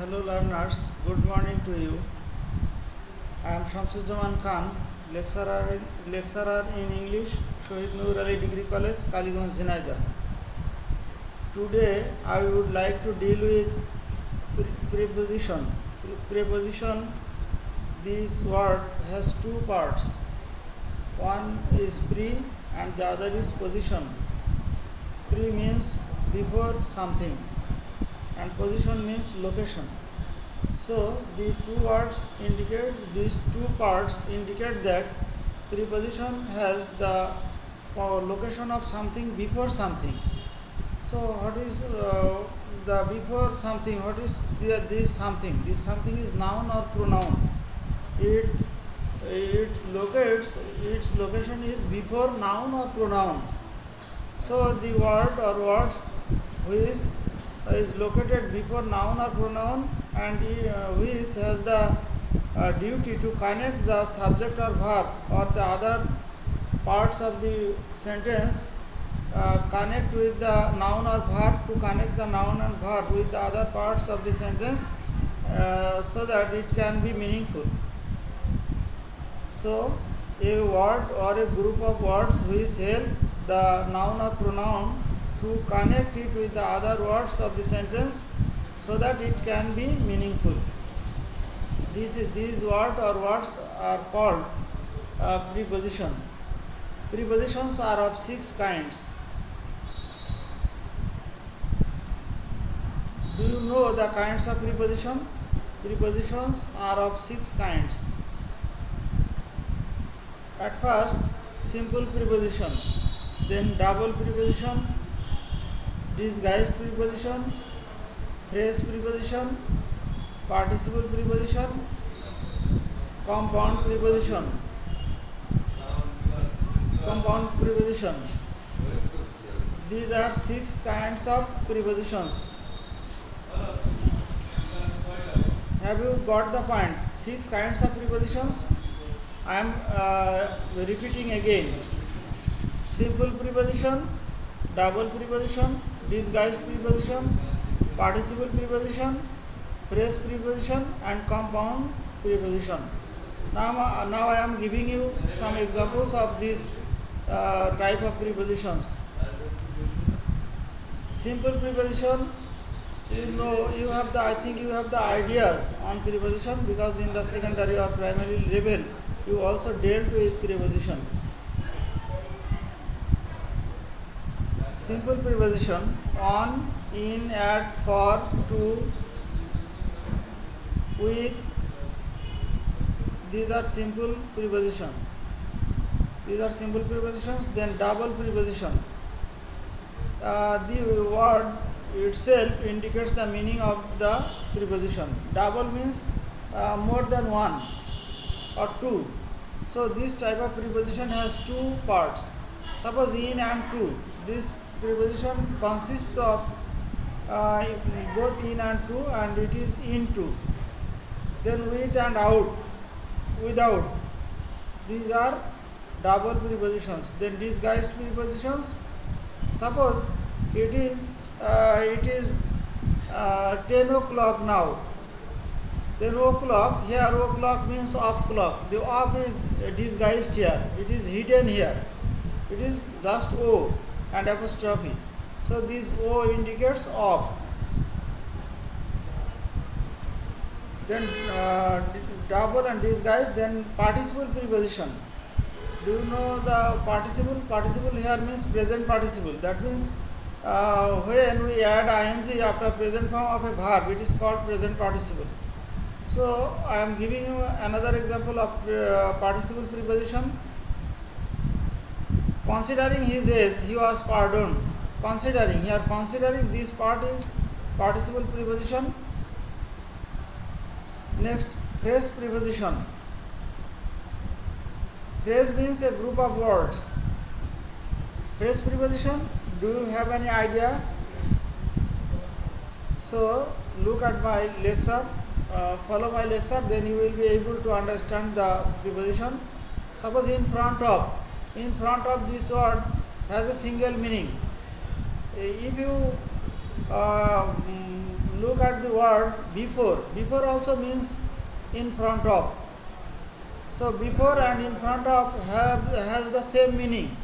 Hello learners, good morning to you. I am Shamsuzzaman Khan, lecturer in English, Shohid Noor Ali Degree College, Kaliganj, Jhinjai. Today I would like to deal with preposition. Preposition, this word has two parts. One is pre and the other is position. Pre means before something and position means location. So the these two parts indicate that preposition has the location of something before something. So what is the before something? What is this something? This something is noun or pronoun. Its location is before noun or pronoun. So the word or words which is located before noun or pronoun and which has the duty to connect the subject or verb or the other parts of the sentence, connect with the noun or verb, to connect the noun and verb with the other parts of the sentence so that it can be meaningful. So a word or a group of words which help the noun or pronoun to connect it with the other words of the sentence so that it can be meaningful. These words or words are called preposition. Prepositions are of 6 kinds. Do you know the kinds of preposition? Prepositions are of 6 kinds. At first, simple preposition, then double preposition, disguised preposition, phrase preposition, participle preposition, compound preposition. Compound preposition. These are 6 kinds of prepositions. Have you got the point? 6 kinds of prepositions. I am repeating again. Simple preposition, double preposition, disguised preposition, participle preposition, phrase preposition and compound preposition. Now I am giving you some examples of this type of prepositions. Simple preposition, I think you have the ideas on preposition because in the secondary or primary level you also dealt with preposition. Simple preposition: on, in, at, for, to, with. These are simple preposition. Then double preposition. The word itself indicates the meaning of the preposition. Double means more than one or two. So this type of preposition has two parts. Suppose in and to. This preposition consists of both in and to, and it is into. Then with and out, without. These are double prepositions. Then disguised prepositions. Suppose it is 10 o'clock now. Then o'clock, here o'clock means off clock. The off is disguised here. It is hidden here. It is just O and apostrophe. So this O indicates off. Then double and disguised. Then participle preposition. Do you know the participle? Participle here means present participle. That means when we add ing after present form of a verb, it is called present participle. So I am giving you another example of participle preposition. Considering his age, he was pardoned. Considering, this part is participle preposition. Next, phrase preposition. Phrase means a group of words. Phrase preposition, do you have any idea? So look at my lecture, follow my lecture, then you will be able to understand the preposition. Suppose in front of this word has a single meaning. If you look at the word before. Before also means in front of. So before and in front of has the same meaning.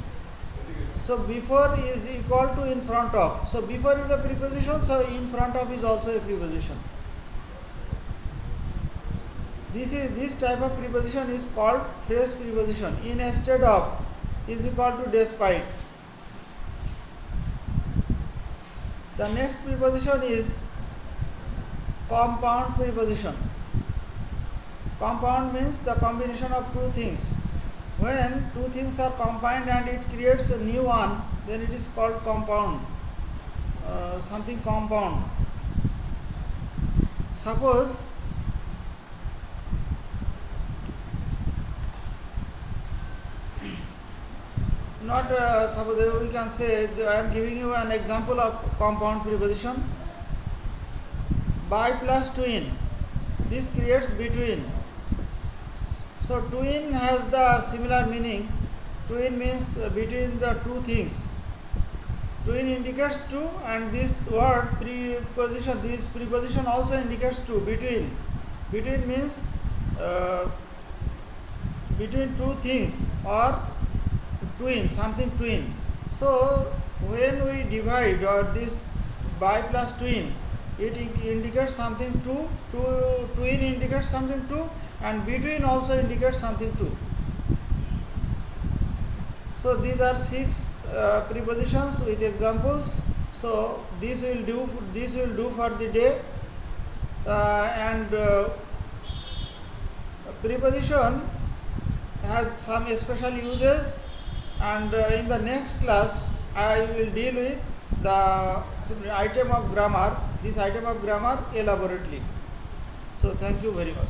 So before is equal to in front of. So before is a preposition, so in front of is also a preposition. This type of preposition is called phrase preposition. Instead of is equal to despite. The next preposition is compound preposition. Compound means the combination of two things. When two things are combined and it creates a new one, then it is called compound. Something compound. Suppose suppose we can say I am giving you an example of compound preposition. By plus twin, this creates between. So twin has the similar meaning. Twin means between the two things. Twin indicates two, and this word preposition, this preposition also indicates two. Between. Between means between two things, or twin, something twin. So when we divide or this by plus twin, it indicates something two, twin indicates something two, and between also indicates something two. So these are 6 prepositions with examples. So this will do for the day. And preposition has some special uses, and in the next class I will deal with the item of grammar, this item of grammar elaborately. So thank you very much.